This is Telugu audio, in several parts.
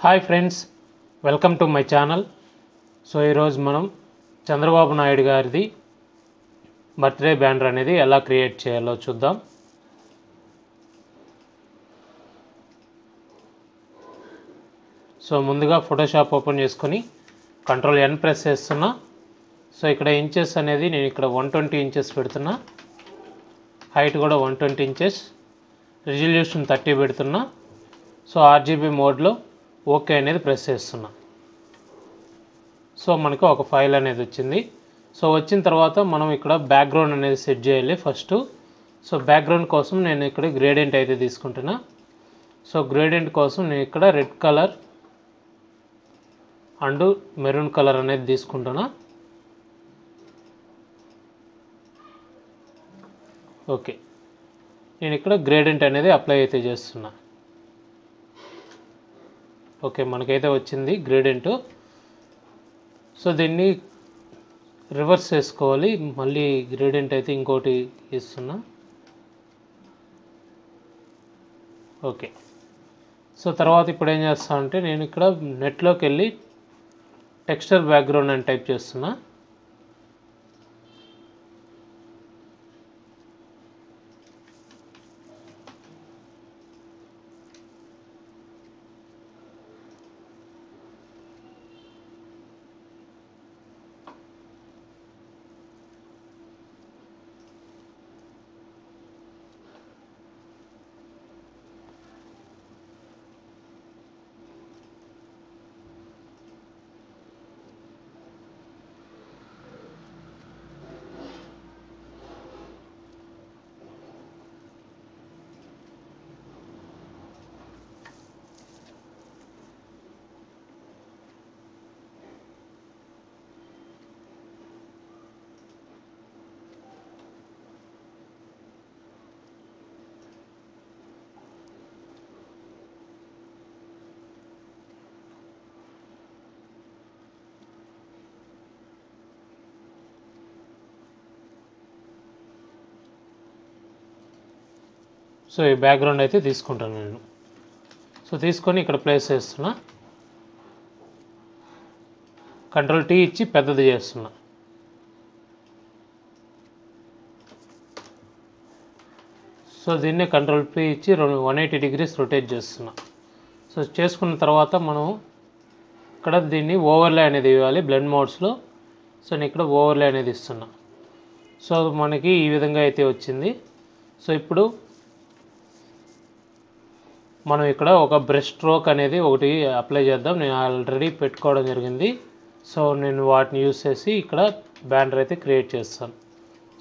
Hi friends, welcome to my channel. So ఈరోజు మనం చంద్రబాబు నాయుడు గారిది బర్త్డే బ్యానర్ అనేది ఎలా క్రియేట్ చేయాలో చూద్దాం. సో ముందుగా ఫోటోషాప్ ఓపెన్ చేసుకొని Ctrl+N ప్రెస్ చేస్తున్నా. సో ఇక్కడ ఇంచెస్ అనేది నేను ఇక్కడ 120 ఇంచెస్ పెడుతున్నా, హైట్ కూడా 120 ఇంచెస్, రిజల్యూషన్ 30 పెడుతున్నా. సో RGB మోడ్లో ఓకే అనేది ప్రెస్ చేస్తున్నా. సో మనకు ఒక ఫైల్ అనేది వచ్చింది. సో వచ్చిన తర్వాత మనం ఇక్కడ బ్యాక్గ్రౌండ్ అనేది సెట్ చేయాలి ఫస్ట్. సో బ్యాక్గ్రౌండ్ కోసం నేను ఇక్కడ గ్రేడియంట్ అయితే తీసుకుంటున్నా. సో గ్రేడియంట్ కోసం నేను ఇక్కడ red colour and maroon colour అనేది తీసుకుంటున్నా. ఓకే, నేను ఇక్కడ గ్రేడియంట్ అనేది అప్లై అయితే చేస్తున్నా. ఓకే, మనకైతే వచ్చింది గ్రేడియంట్. సో దీన్ని రివర్స్ చేసుకోవాలి, మళ్ళీ గ్రేడియంట్ అయితే ఇంకోటి ఇస్తున్నా. ఓకే, సో తర్వాత ఇప్పుడు ఏం చేస్తానంటే నేను ఇక్కడ నెట్లోకి వెళ్ళి టెక్స్చర్ బ్యాక్గ్రౌండ్ అని టైప్ చేస్తున్నా. సో ఈ బ్యాక్గ్రౌండ్ అయితే తీసుకుంటాను నేను. సో తీసుకొని ఇక్కడ ప్లేస్ చేస్తున్నా. Ctrl+T ఇచ్చి పెద్దది చేస్తున్నా. సో దీన్నే Ctrl+P ఇచ్చి 180 degrees రొటేట్ చేస్తున్నా. సో చేసుకున్న తర్వాత మనం ఇక్కడ దీన్ని ఓవర్లే అనేది ఇవ్వాలి బ్లెండ్ మోడ్స్లో. సో నేను ఇక్కడ ఓవర్లే అనేది ఇస్తున్నా. సో మనకి ఈ విధంగా అయితే వచ్చింది. సో ఇప్పుడు మనం ఇక్కడ ఒక బ్రష్ స్ట్రోక్ అనేది ఒకటి అప్లై చేద్దాం. నేను ఆల్రెడీ పెట్టుకోవడం జరిగింది. సో నేను వాటిని యూస్ చేసి ఇక్కడ బ్యానర్ అయితే క్రియేట్ చేస్తాను.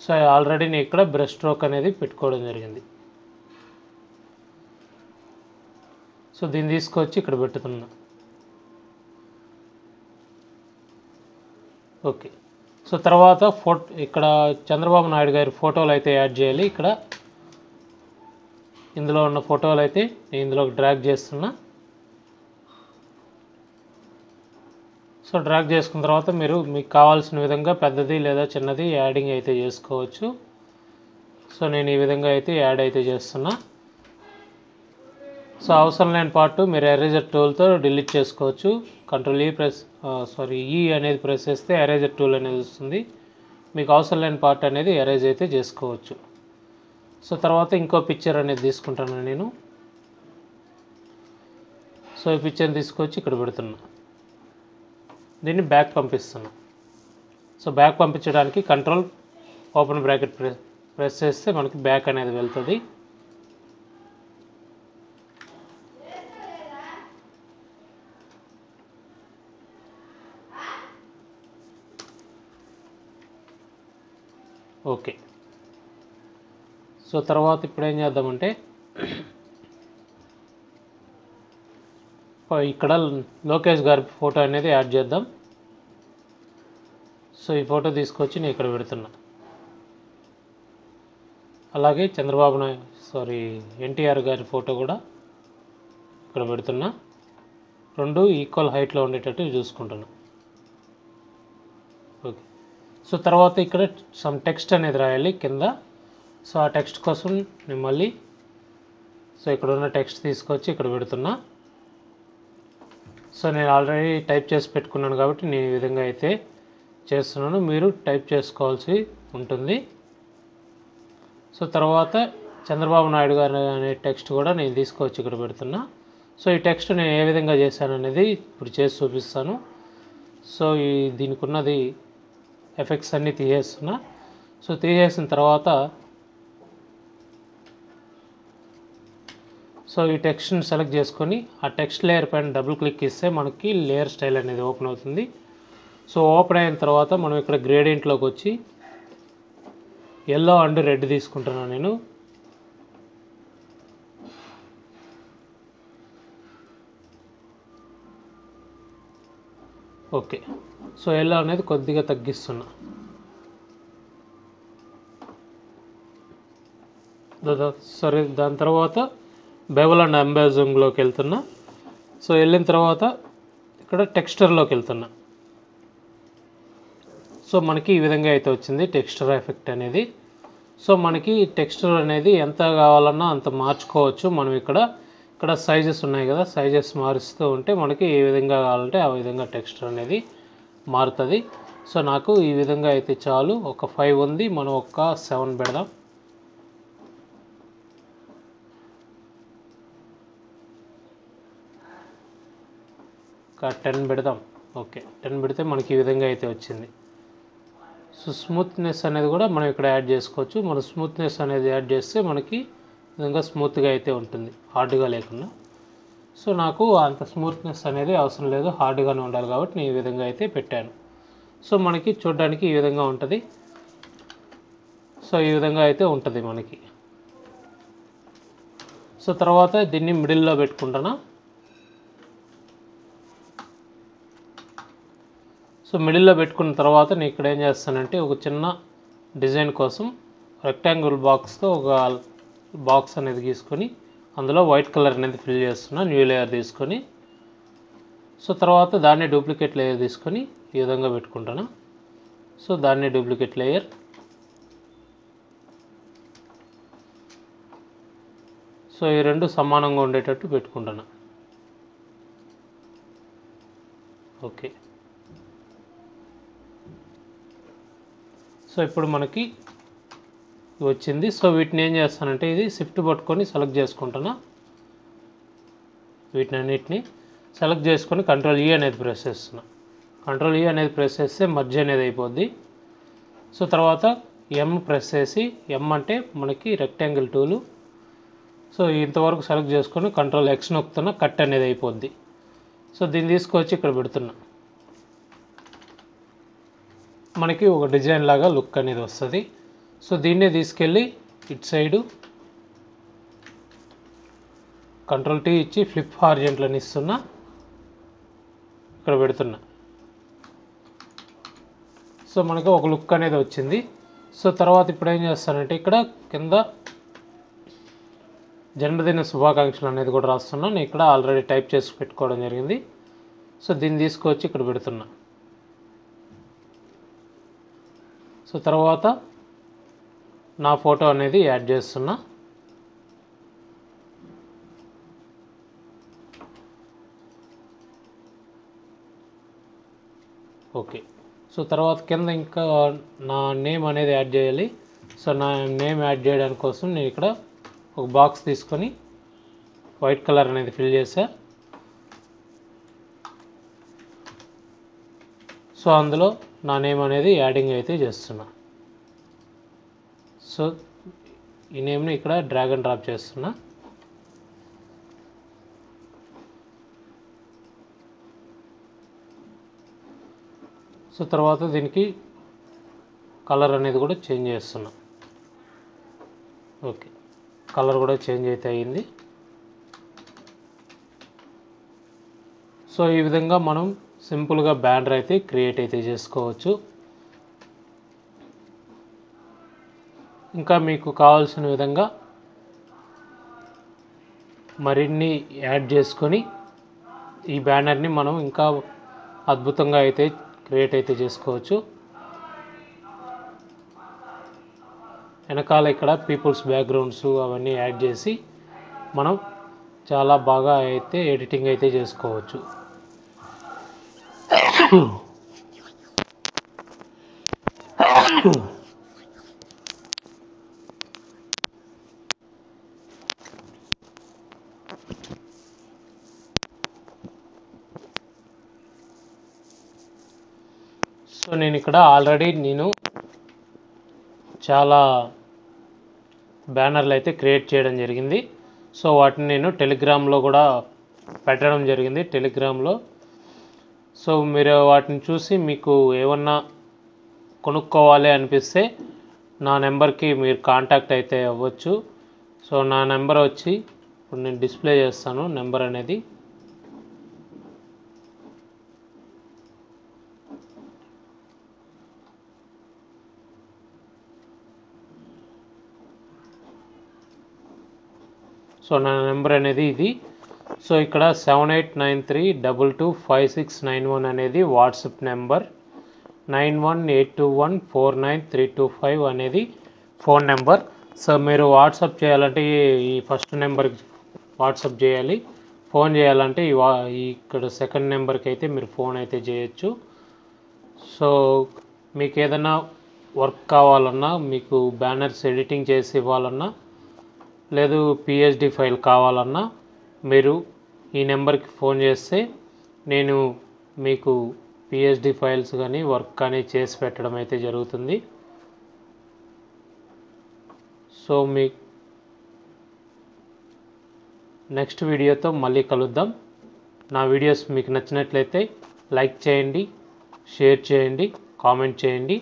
సో ఆల్రెడీ నేను ఇక్కడ బ్రష్ స్ట్రోక్ అనేది పెట్టుకోవడం జరిగింది. సో దీన్ని తీసుకొచ్చి ఇక్కడ పెట్టుతున్నా. ఓకే, సో తర్వాత ఇక్కడ చంద్రబాబు నాయుడు గారి ఫోటోలు అయితే యాడ్ చేయాలి. ఇక్కడ ఇందులో ఉన్న ఫోటోలు అయితే నేను ఇందులోకి డ్రాగ్ చేస్తున్నా. సో డ్రాగ్ చేసుకున్న తర్వాత మీరు మీకు కావాల్సిన విధంగా పెద్దది లేదా చిన్నది యాడింగ్ అయితే చేసుకోవచ్చు. సో నేను ఈ విధంగా అయితే యాడ్ అయితే చేస్తున్నా. సో అవసరం లేని పార్ట్ మీరు ఎరేజర్ టూల్తో డిలీట్ చేసుకోవచ్చు. ఈ అనేది ప్రెస్ చేస్తే ఎరేజర్ టూల్ అనేది వస్తుంది. మీకు అవసరం లేని పార్ట్ అనేది ఎరేజ్ అయితే చేసుకోవచ్చు. సో తర్వాత ఇంకో పిక్చర్ అనేది తీసుకుంటాను నేను. సో ఈ పిక్చర్ని తీసుకొచ్చి ఇక్కడ పెడుతున్నా. దీన్ని బ్యాక్ పంపిస్తున్నా. సో బ్యాక్ పంపించడానికి Ctrl ఓపెన్ బ్రాకెట్ ప్రెస్ చేస్తే మనకి బ్యాక్ అనేది వెళ్తుంది. ఓకే, సో తర్వాత ఇప్పుడు ఏం చేద్దామంటే ఇక్కడ లోకేష్ గారి ఫోటో అనేది యాడ్ చేద్దాం. సో ఈ ఫోటో తీసుకొచ్చి నేను ఇక్కడ పెడుతున్నా. అలాగే ఎన్టీఆర్ గారి ఫోటో కూడా ఇక్కడ పెడుతున్నా. రెండు ఈక్వల్ హైట్లో ఉండేటట్టు చూసుకుంటున్నా. ఓకే, సో తర్వాత ఇక్కడ సమ్ టెక్స్ట్ అనేది రాయాలి కింద. సో ఆ టెక్స్ట్ కోసం నేను మళ్ళీ సో ఇక్కడ ఉన్న టెక్స్ట్ తీసుకొచ్చి ఇక్కడ పెడుతున్నా. సో నేను ఆల్రెడీ టైప్ చేసి పెట్టుకున్నాను కాబట్టి నేను ఈ విధంగా అయితే చేస్తున్నాను, మీరు టైప్ చేసుకోవాల్సి ఉంటుంది. సో తర్వాత చంద్రబాబు నాయుడు గారు అనే టెక్స్ట్ కూడా నేను తీసుకొచ్చి ఇక్కడ పెడుతున్నా. సో ఈ టెక్స్ట్ నేను ఏ విధంగా చేశాను అనేది ఇప్పుడు చేసి చూపిస్తాను. సో దీనికి ఉన్నది ఎఫెక్ట్స్ అన్నీ తీసేస్తున్నా. సో తీసేసిన తర్వాత సో ఈ టెక్స్ట్ని సెలెక్ట్ చేసుకొని ఆ టెక్స్ట్ లేయర్ పైన డబుల్ క్లిక్ ఇస్తే మనకి లేయర్ స్టైల్ అనేది ఓపెన్ అవుతుంది. సో ఓపెన్ అయిన తర్వాత మనం ఇక్కడ గ్రేడియంట్లోకి వచ్చి ఎల్లో అండ్ రెడ్ తీసుకుంటున్నాను నేను. ఓకే, సో ఎల్లో అనేది కొద్దిగా తగ్గిస్తున్నా. సరే, దాని తర్వాత బెవల్ అండ్ అంబాజింగ్లోకి వెళ్తున్నా. సో వెళ్ళిన తర్వాత ఇక్కడ టెక్స్చర్లోకి వెళ్తున్నా. సో మనకి ఈ విధంగా అయితే వచ్చింది టెక్స్చర్ ఎఫెక్ట్ అనేది. సో మనకి టెక్స్చర్ అనేది ఎంత కావాలన్నా అంత మార్చుకోవచ్చు. మనం ఇక్కడ సైజెస్ ఉన్నాయి కదా, సైజెస్ మారుస్తూ ఉంటే మనకి ఏ విధంగా కావాలంటే ఆ విధంగా టెక్స్చర్ అనేది మారుతుంది. సో నాకు ఈ విధంగా అయితే చాలు. ఒక 5 ఉంది, మనం ఒక 7 పెడదాం. ఒక 10 పెడదాం. ఓకే, 10 పెడితే మనకి ఈ విధంగా అయితే వచ్చింది. సో స్మూత్నెస్ అనేది కూడా మనం ఇక్కడ యాడ్ చేసుకోవచ్చు. మనం స్మూత్నెస్ అనేది యాడ్ చేస్తే మనకి విధంగా స్మూత్గా అయితే ఉంటుంది, హార్డ్గా లేకుండా. సో నాకు అంత స్మూత్నెస్ అనేది అవసరం లేదు, హార్డ్గానే ఉండాలి కాబట్టి నేను ఈ విధంగా అయితే పెట్టాను. సో మనకి చూడడానికి ఈ విధంగా ఉంటుంది. సో ఈ విధంగా అయితే ఉంటుంది మనకి. సో తర్వాత దీన్ని మిడిల్లో పెట్టుకుంటున్నా. సో మిడిల్లో పెట్టుకున్న తర్వాత నేను ఇక్కడ ఏం చేస్తానంటే ఒక చిన్న డిజైన్ కోసం రెక్టాంగిల్ బాక్స్తో ఒక బాక్స్ అనేది గీసుకొని అందులో వైట్ కలర్ అనేది ఫిల్ చేస్తున్నా, న్యూ లేయర్ తీసుకొని. సో తర్వాత దాన్ని డూప్లికేట్ లేయర్ తీసుకొని ఈ విధంగా పెట్టుకుంటాను. సో దాన్ని డూప్లికేట్ లేయర్. సో ఈ రెండు సమానంగా ఉండేటట్టు పెట్టుకుంటాను. ఓకే, సో ఇప్పుడు మనకి వచ్చింది. సో వీటిని ఏం చేస్తానంటే ఇది షిఫ్ట్ పట్టుకొని సెలెక్ట్ చేసుకుంటున్నా. వీటిని అన్నిటిని సెలెక్ట్ చేసుకొని కంట్రోల్ ఈ అనేది ప్రెస్ చేస్తున్నా. కంట్రోల్ ఈ అనేది ప్రెస్ చేస్తే మర్జ్ అనేది అయిపోద్ది. సో తర్వాత ఎం ప్రెస్ చేసి, ఎం అంటే మనకి రెక్టాంగిల్ టూలు. సో ఇంతవరకు సెలెక్ట్ చేసుకొని కంట్రోల్ ఎక్స్ నొక్కుతున్నా, కట్ అనేది అయిపోద్ది. సో దీన్ని తీసుకొచ్చి ఇక్కడ పెడుతున్నా. మనకి ఒక డిజైన్ లాగా లుక్ అనేది వస్తుంది. సో దీన్నే తీసుకెళ్ళి ఇటు సైడు కంట్రోల్ టీ ఇచ్చి ఫ్లిప్ హారిజంటల్ ఇస్తున్నా, ఇక్కడ పెడుతున్నా. సో మనకి ఒక లుక్ అనేది వచ్చింది. సో తర్వాత ఇప్పుడు ఏం చేస్తానంటే ఇక్కడ కింద జన్మదిన శుభాకాంక్షలు అనేది కూడా రాస్తున్నా. నేను ఇక్కడ ఆల్రెడీ టైప్ చేసి పెట్టుకోవడం జరిగింది. సో దీన్ని తీసుకొచ్చి ఇక్కడ పెడుతున్నా. సో తర్వాత నా ఫోటో అనేది యాడ్ చేస్తున్నా. ఓకే, సో తర్వాత కింద ఇంకా నా నేమ్ అనేది యాడ్ చేయాలి. సో నా నేమ్ యాడ్ చేయడానికి కోసం నేను ఇక్కడ ఒక బాక్స్ తీసుకొని వైట్ కలర్ అనేది ఫిల్ చేసా. సో అందులో నా నేమ్ అనేది యాడింగ్ అయితే చేస్తున్నా. సో ఈ నేమ్ని ఇక్కడ డ్రాగ్ అండ్ డ్రాప్ చేస్తున్నా. సో తర్వాత దీనికి కలర్ అనేది కూడా చేంజ్ చేస్తున్నా. ఓకే, కలర్ కూడా చేంజ్ అయితే అయ్యింది. సో ఈ విధంగా మనం సింపుల్గా బ్యానర్ అయితే క్రియేట్ అయితే చేసుకోవచ్చు. ఇంకా మీకు కావాల్సిన విధంగా మరిన్ని యాడ్ చేసుకొని ఈ బ్యానర్ని మనం ఇంకా అద్భుతంగా అయితే క్రియేట్ అయితే చేసుకోవచ్చు. వెనకాల ఇక్కడ పీపుల్స్ బ్యాక్గ్రౌండ్స్ అవన్నీ యాడ్ చేసి మనం చాలా బాగా అయితే ఎడిటింగ్ అయితే చేసుకోవచ్చు. సో నేను ఇక్కడ ఆల్రెడీ చాలా బ్యానర్లు అయితే క్రియేట్ చేయడం జరిగింది. సో వాటిని నేను టెలిగ్రామ్లో కూడా పెట్టడం జరిగింది టెలిగ్రామ్లో. సో మీరు వాటిని చూసి మీకు ఏమన్నా కొనుక్కోవాలి అనిపిస్తే నా నెంబర్కి మీరు కాంటాక్ట్ అయితే అవ్వచ్చు. సో నా నెంబర్ వచ్చి ఇప్పుడు నేను డిస్ప్లే చేస్తాను నెంబర్ అనేది. సో నా నెంబర్ అనేది ఇది. సో ఇక్కడ 7893225691 అనేది వాట్సాప్ నెంబర్, 9182149325 అనేది ఫోన్ నెంబర్. సో మీరు వాట్సాప్ చేయాలంటే ఈ ఫస్ట్ నెంబర్కి వాట్సాప్ చేయాలి. ఫోన్ చేయాలంటే ఇక్కడ సెకండ్ నెంబర్కి అయితే మీరు ఫోన్ అయితే చేయొచ్చు. సో మీకు ఏదైనా వర్క్ కావాలన్నా, మీకు బ్యానర్స్ ఎడిటింగ్ చేసి ఇవ్వాలన్నా, లేదు పిహెచ్డి ఫైల్ కావాలన్నా మీరు ఈ నెంబర్కి ఫోన్ చేస్తే నేను మీకు పిహెచ్డి ఫైల్స్ కానీ వర్క్ కానీ చేసి పెట్టడం అయితే జరుగుతుంది. సో మీ నెక్స్ట్ వీడియోతో మళ్ళీ కలుద్దాం. నా వీడియోస్ మీకు నచ్చినట్లయితే లైక్ చేయండి, షేర్ చేయండి, కామెంట్ చేయండి.